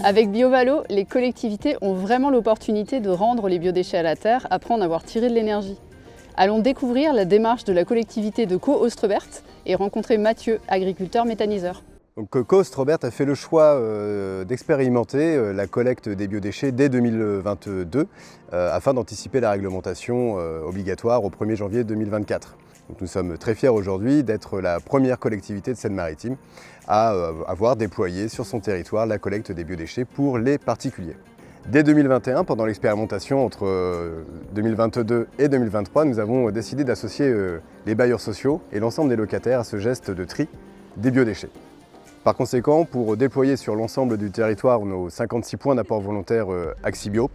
Avec BioValo, les collectivités ont vraiment l'opportunité de rendre les biodéchets à la terre après en avoir tiré de l'énergie. Allons découvrir la démarche de la collectivité de Caux-Ostrobert et rencontrer Mathieu, agriculteur méthaniseur. Caux-Ostrobert a fait le choix d'expérimenter la collecte des biodéchets dès 2022 afin d'anticiper la réglementation obligatoire au 1er janvier 2024. Donc nous sommes très fiers aujourd'hui d'être la première collectivité de Seine-Maritime à avoir déployé sur son territoire la collecte des biodéchets pour les particuliers. Dès 2021, pendant l'expérimentation entre 2022 et 2023, nous avons décidé d'associer les bailleurs sociaux et l'ensemble des locataires à ce geste de tri des biodéchets. Par conséquent, pour déployer sur l'ensemble du territoire nos 56 points d'apport volontaire Axibio,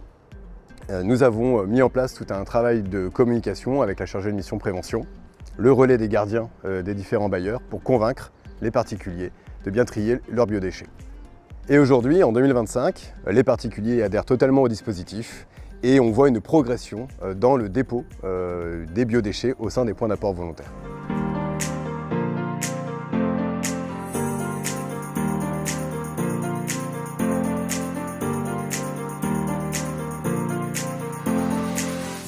nous avons mis en place tout un travail de communication avec la chargée de mission prévention, le relais des gardiens des différents bailleurs pour convaincre les particuliers de bien trier leurs biodéchets. Et aujourd'hui, en 2025, les particuliers adhèrent totalement au dispositif et on voit une progression dans le dépôt des biodéchets au sein des points d'apport volontaire.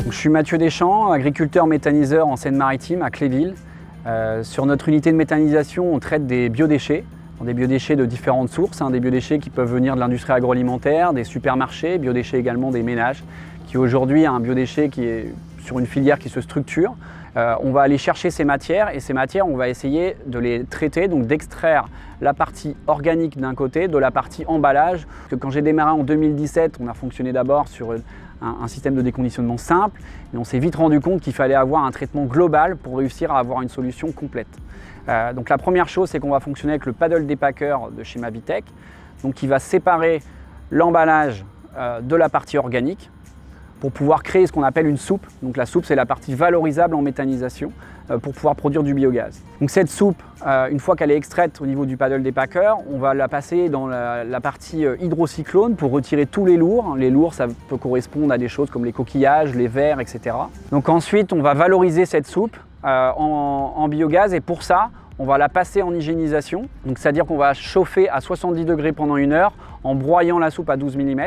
Je suis Mathieu Deschamps, agriculteur méthaniseur en Seine-Maritime, à Cléville. Sur notre unité de méthanisation, on traite des biodéchets. Des biodéchets de différentes sources, des biodéchets qui peuvent venir de l'industrie agroalimentaire, des supermarchés, biodéchets également des ménages, qui aujourd'hui a un biodéchet qui est sur une filière qui se structure. On va aller chercher ces matières et ces matières, on va essayer de les traiter, donc d'extraire la partie organique d'un côté, de la partie emballage. Quand j'ai démarré en 2017, on a fonctionné d'abord sur un système de déconditionnement simple et on s'est vite rendu compte qu'il fallait avoir un traitement global pour réussir à avoir une solution complète. Donc la première chose, c'est qu'on va fonctionner avec le paddle dépacker de chez Mavitech, donc qui va séparer l'emballage de la partie organique pour pouvoir créer ce qu'on appelle une soupe. Donc la soupe, c'est la partie valorisable en méthanisation pour pouvoir produire du biogaz. Donc cette soupe, une fois qu'elle est extraite au niveau du paddle dépacker, on va la passer dans la partie hydrocyclone pour retirer tous les lourds. Les lourds, ça peut correspondre à des choses comme les coquillages, les vers, etc. Donc ensuite, on va valoriser cette soupe en biogaz et pour ça, on va la passer en hygiénisation. Donc c'est-à-dire qu'on va chauffer à 70 degrés pendant 1 heure en broyant la soupe à 12 mm.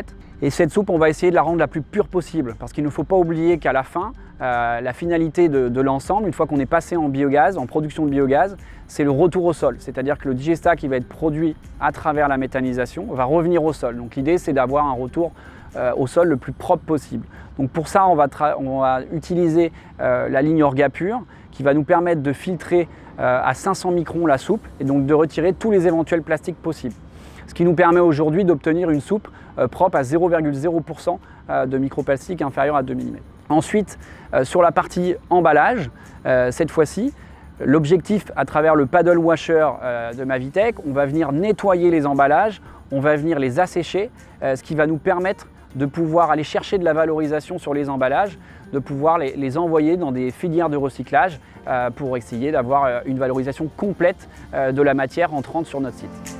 Et cette soupe, on va essayer de la rendre la plus pure possible parce qu'il ne faut pas oublier qu'à la fin, la finalité de l'ensemble, une fois qu'on est passé en biogaz, en production de biogaz, c'est le retour au sol. C'est-à-dire que le digestat qui va être produit à travers la méthanisation va revenir au sol. Donc l'idée, c'est d'avoir un retour au sol le plus propre possible. Donc pour ça, on va utiliser la ligne Orgapure qui va nous permettre de filtrer à 500 microns la soupe et donc de retirer tous les éventuels plastiques possibles. Ce qui nous permet aujourd'hui d'obtenir une soupe propre à 0,0% de microplastiques inférieur à 2 mm. Ensuite, sur la partie emballage, cette fois-ci, l'objectif à travers le paddle washer de Mavitech, on va venir nettoyer les emballages, on va venir les assécher, ce qui va nous permettre de pouvoir aller chercher de la valorisation sur les emballages, de pouvoir les envoyer dans des filières de recyclage pour essayer d'avoir une valorisation complète de la matière entrante sur notre site.